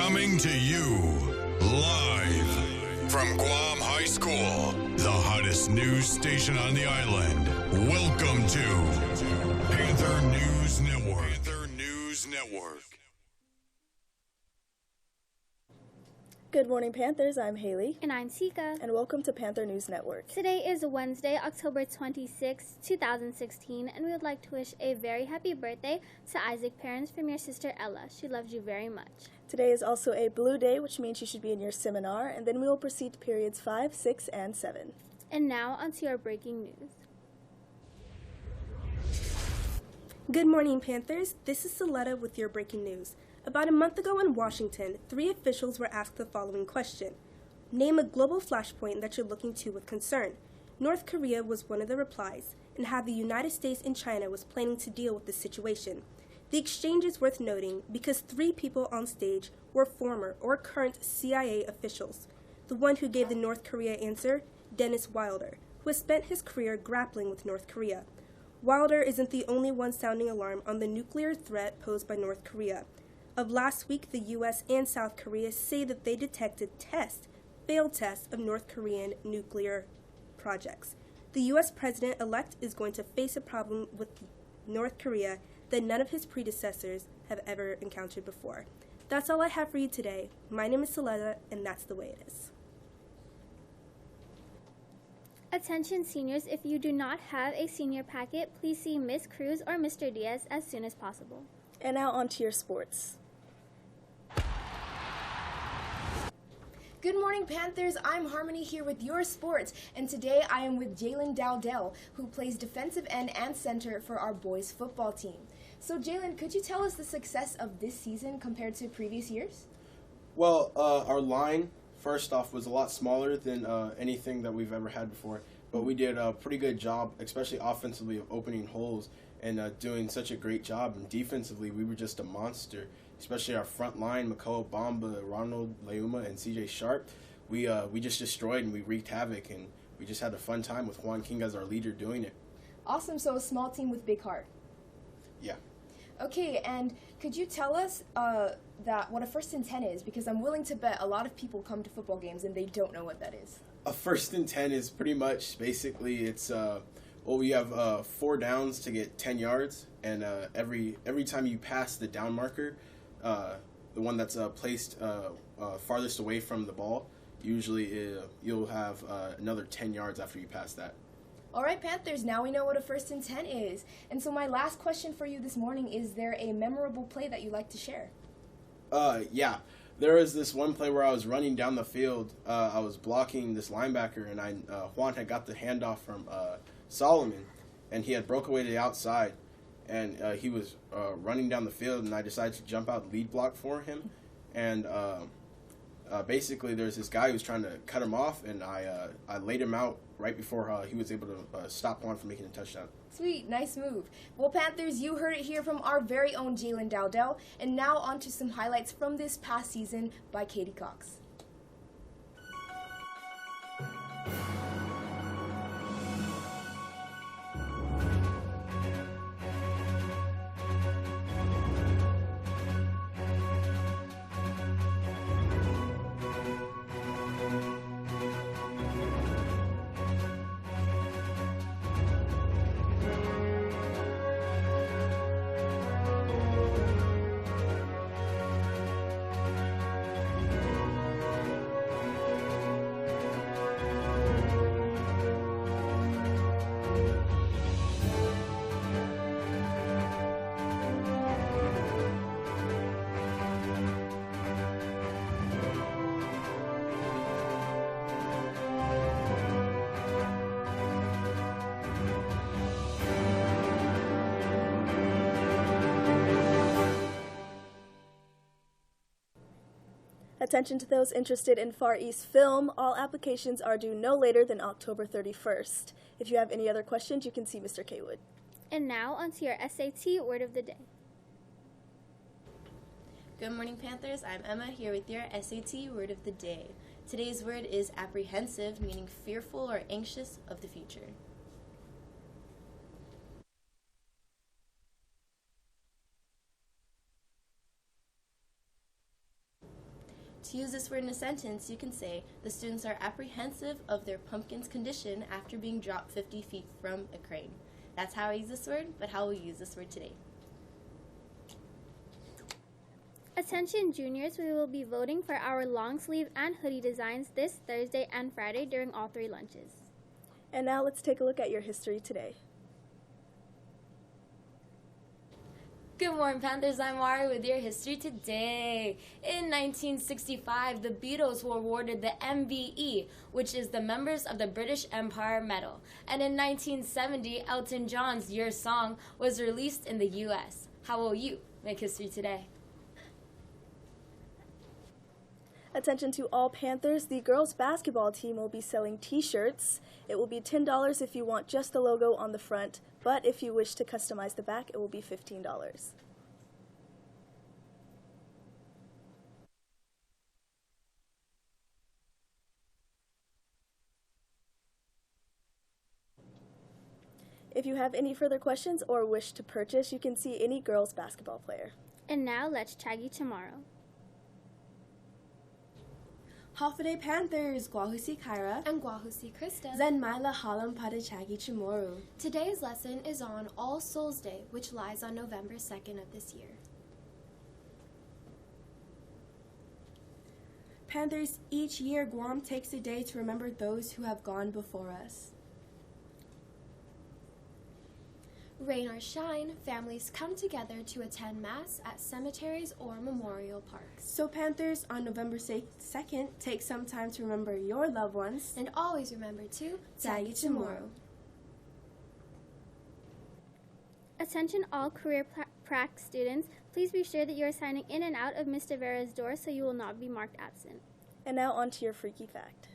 Coming to you live from Guam High School, the hottest news station on the island. Welcome to Panther News Network. Panther News Network. Good morning, Panthers. I'm Haley. And I'm Sika. And welcome to Panther News Network. Today is Wednesday, October 26, 2016, and we would like to wish a very happy birthday to Isaac's parents from your sister Ella. She loves you very much. Today is also a blue day, which means you should be in your seminar, and then we will proceed to periods 5, 6, and 7. And now onto our breaking news. Good morning, Panthers. This is Saletta with your breaking news. About a month ago in Washington, 3 officials were asked the following question. Name a global flashpoint that you're looking to with concern. North Korea was one of the replies, and how the United States and China was planning to deal with the situation. The exchange is worth noting because 3 people on stage were former or current CIA officials. The one who gave the North Korea answer, Dennis Wilder, who has spent his career grappling with North Korea. Wilder isn't the only one sounding alarm on the nuclear threat posed by North Korea. Of last week, the U.S. and South Korea say that they detected failed tests of North Korean nuclear projects. The U.S. president-elect is going to face a problem with North Korea that none of his predecessors have ever encountered before. That's all I have for you today. My name is Saletta, and that's the way it is. Attention seniors, if you do not have a senior packet, please see Ms. Cruz or Mr. Diaz as soon as possible. And now on to your sports. Good morning, Panthers. I'm Harmony here with your sports, and today I am with Jalen Dowdell, who plays defensive end and center for our boys football team. So, Jalen, could you tell us the success of this season compared to previous years? Well, our line, first off, was a lot smaller than anything that we've ever had before, but we did a pretty good job, especially offensively, of opening holes and doing such a great job. And defensively, we were just a monster. Especially our front line, Makoa Bamba, Ronald Leuma, and CJ Sharp. We just destroyed and we wreaked havoc, and we just had a fun time with Juan King as our leader doing it. Awesome, so a small team with big heart. Yeah. Okay, and could you tell us that what a 1st and 10 is? Because I'm willing to bet a lot of people come to football games and they don't know what that is. A 1st and 10 is pretty much, basically, it's, we have 4 downs to get 10 yards, and every time you pass the down marker, the one that's placed farthest away from the ball, usually you'll have another 10 yards after you pass that. All right, Panthers, now we know what a 1st and 10 is. And so my last question for you this morning, is there a memorable play that you'd like to share? Yeah. There was this one play where I was running down the field. I was blocking this linebacker, and Juan had got the handoff from Solomon, and he had broke away to the outside. And he was running down the field, and I decided to jump out lead block for him. And basically, there's this guy who was trying to cut him off, and I laid him out right before he was able to stop Juan from making a touchdown. Sweet, nice move. Well, Panthers, you heard it here from our very own Jalen Dowdell. And now on to some highlights from this past season by Katie Cox. Attention to those interested in Far East film. All applications are due no later than October 31st. If you have any other questions, you can see Mr. Kaywood. And now onto your SAT word of the day. Good morning, Panthers. I'm Emma here with your SAT word of the day. Today's word is apprehensive, meaning fearful or anxious of the future. To use this word in a sentence, you can say, the students are apprehensive of their pumpkin's condition after being dropped 50 feet from a crane. That's how I use this word, but how will we use this word today? Attention juniors, we will be voting for our long sleeve and hoodie designs this Thursday and Friday during all 3 lunches. And now let's take a look at your history today. Good morning, Panthers. I'm Mari with your history today. In 1965, the Beatles were awarded the MBE, which is the Members of the British Empire Medal. And in 1970, Elton John's Your Song was released in the U.S. How will you make history today? Attention to all Panthers, the girls basketball team will be selling t-shirts. It will be $10 if you want just the logo on the front, but if you wish to customize the back, it will be $15. If you have any further questions or wish to purchase, you can see any girls basketball player. And now let's chagi tomorrow. Hafaday Panthers, Guahusi Kyra, and Guahusi Krista. Zenmaila Halam Padachagi Chimoru. Today's lesson is on All Souls Day, which lies on November 2nd of this year. Panthers, each year Guam takes a day to remember those who have gone before us. Rain or shine, families come together to attend Mass at cemeteries or memorial parks. So Panthers, on November 2nd, take some time to remember your loved ones. And always remember to Tsagi tomorrow. Attention all career prac students, please be sure that you are signing in and out of Mr. Vera's door so you will not be marked absent. And now on to your freaky fact.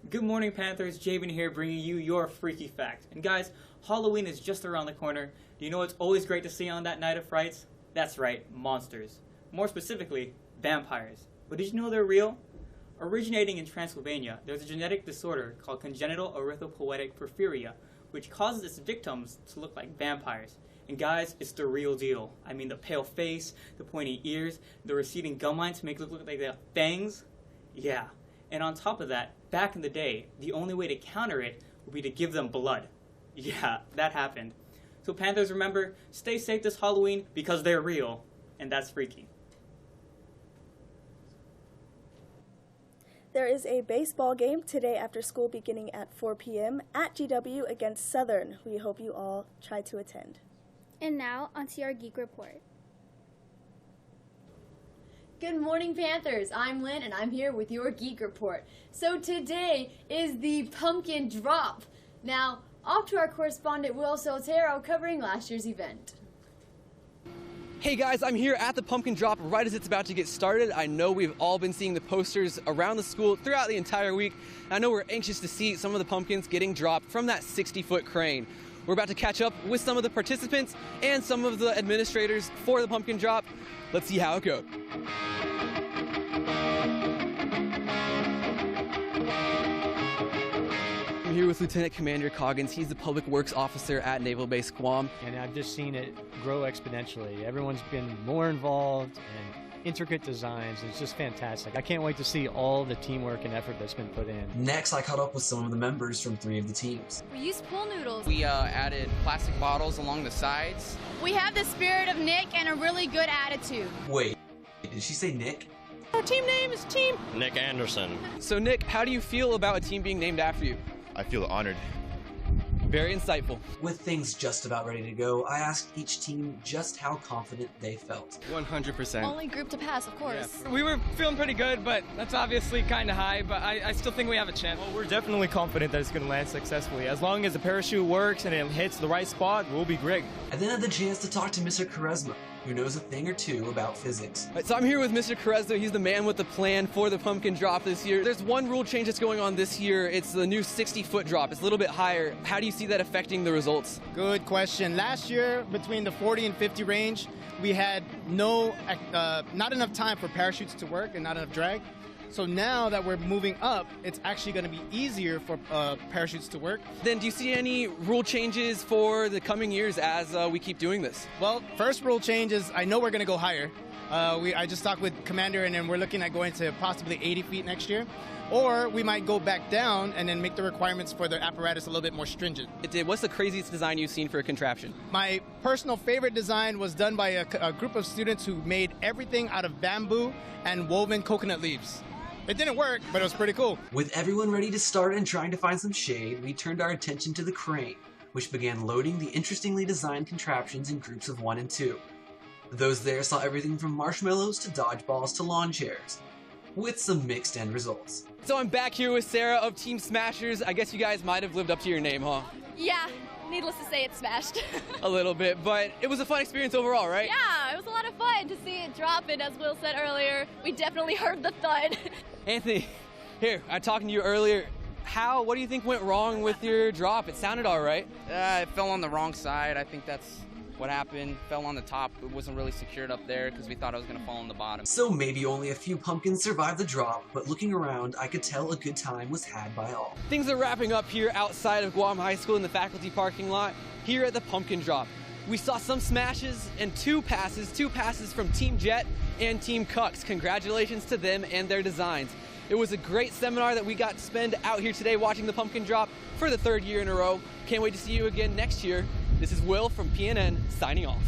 Good morning, Panthers. Javen here bringing you your freaky fact. And guys, Halloween is just around the corner. Do you know what's always great to see on that night of frights? That's right, monsters. More specifically, vampires. But did you know they're real? Originating in Transylvania, there's a genetic disorder called congenital erythropoietic porphyria, which causes its victims to look like vampires. And guys, it's the real deal. I mean, the pale face, the pointy ears, the receding gum lines to make it look like they have fangs. Yeah. And on top of that, back in the day, the only way to counter it would be to give them blood. Yeah, that happened. So Panthers, remember, stay safe this Halloween because they're real, and that's freaky. There is a baseball game today after school beginning at 4 p.m. at GW against Southern. We hope you all try to attend. And now, onto our Geek Report. Good morning, Panthers. I'm Lynn, and I'm here with your Geek Report. So today is the pumpkin drop. Now, off to our correspondent, Will Soltero, covering last year's event. Hey guys, I'm here at the pumpkin drop right as it's about to get started. I know we've all been seeing the posters around the school throughout the entire week. I know we're anxious to see some of the pumpkins getting dropped from that 60-foot crane. We're about to catch up with some of the participants and some of the administrators for the pumpkin drop. Let's see how it goes. I'm here with Lieutenant Commander Coggins. He's the Public Works Officer at Naval Base Guam. And I've just seen it grow exponentially. Everyone's been more involved and intricate designs. It's just fantastic. I can't wait to see all the teamwork and effort that's been put in. Next, I caught up with some of the members from 3 of the teams. We used pool noodles. We added plastic bottles along the sides. We have the spirit of Nick and a really good attitude. Wait, did she say Nick? Our team name is Team Nick Anderson. So Nick, how do you feel about a team being named after you? I feel honored. Very insightful. With things just about ready to go, I asked each team just how confident they felt. 100%. Only group to pass, of course. Yeah. We were feeling pretty good, but that's obviously kind of high, but I still think we have a chance. Well, we're definitely confident that it's going to land successfully. As long as the parachute works and it hits the right spot, we'll be great. I then had the chance to talk to Mr. Charisma, who knows a thing or two about physics. Right, so I'm here with Mr. Carezzo. He's the man with the plan for the pumpkin drop this year. There's one rule change that's going on this year. It's the new 60-foot drop. It's a little bit higher. How do you see that affecting the results? Good question. Last year, between the 40 and 50 range, we had not enough time for parachutes to work and not enough drag. So now that we're moving up, it's actually going to be easier for parachutes to work. Then do you see any rule changes for the coming years as we keep doing this? Well, first rule change is I know we're going to go higher. I just talked with Commander, and then we're looking at going to possibly 80 feet next year. Or we might go back down and then make the requirements for the apparatus a little bit more stringent. What's the craziest design you've seen for a contraption? My personal favorite design was done by a group of students who made everything out of bamboo and woven coconut leaves. It didn't work, but it was pretty cool. With everyone ready to start and trying to find some shade, we turned our attention to the crane, which began loading the interestingly designed contraptions in groups of 1 and 2. Those there saw everything from marshmallows to dodgeballs to lawn chairs, with some mixed end results. So I'm back here with Sarah of Team Smashers. I guess you guys might have lived up to your name, huh? Yeah, needless to say, it smashed. A little bit, but it was a fun experience overall, right? Yeah, it was a lot of fun to see it drop, and as Will said earlier, we definitely heard the thud. Anthony, here, I was talking to you earlier. What do you think went wrong with your drop? It sounded all right. It fell on the wrong side. I think that's what happened. Fell on the top. It wasn't really secured up there because we thought it was going to fall on the bottom. So maybe only a few pumpkins survived the drop, but looking around, I could tell a good time was had by all. Things are wrapping up here outside of Guam High School in the faculty parking lot here at the pumpkin drop. We saw some smashes and two passes from Team Jet and Team Cucks. Congratulations to them and their designs. It was a great seminar that we got to spend out here today watching the pumpkin drop for the 3rd year in a row. Can't wait to see you again next year. This is Will from PNN signing off.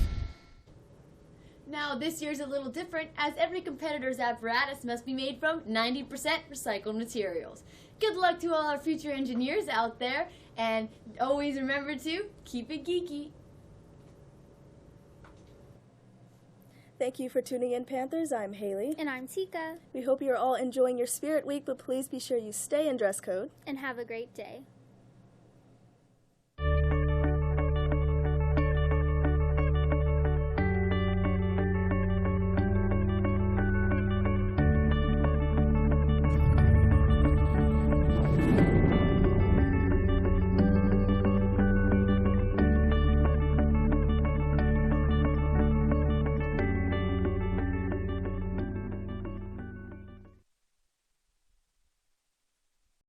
Now, this year's a little different, as every competitor's apparatus must be made from 90% recycled materials. Good luck to all our future engineers out there, and always remember to keep it geeky. Thank you for tuning in, Panthers. I'm Haley. And I'm Tika. We hope you're all enjoying your Spirit Week, but please be sure you stay in dress code. And have a great day.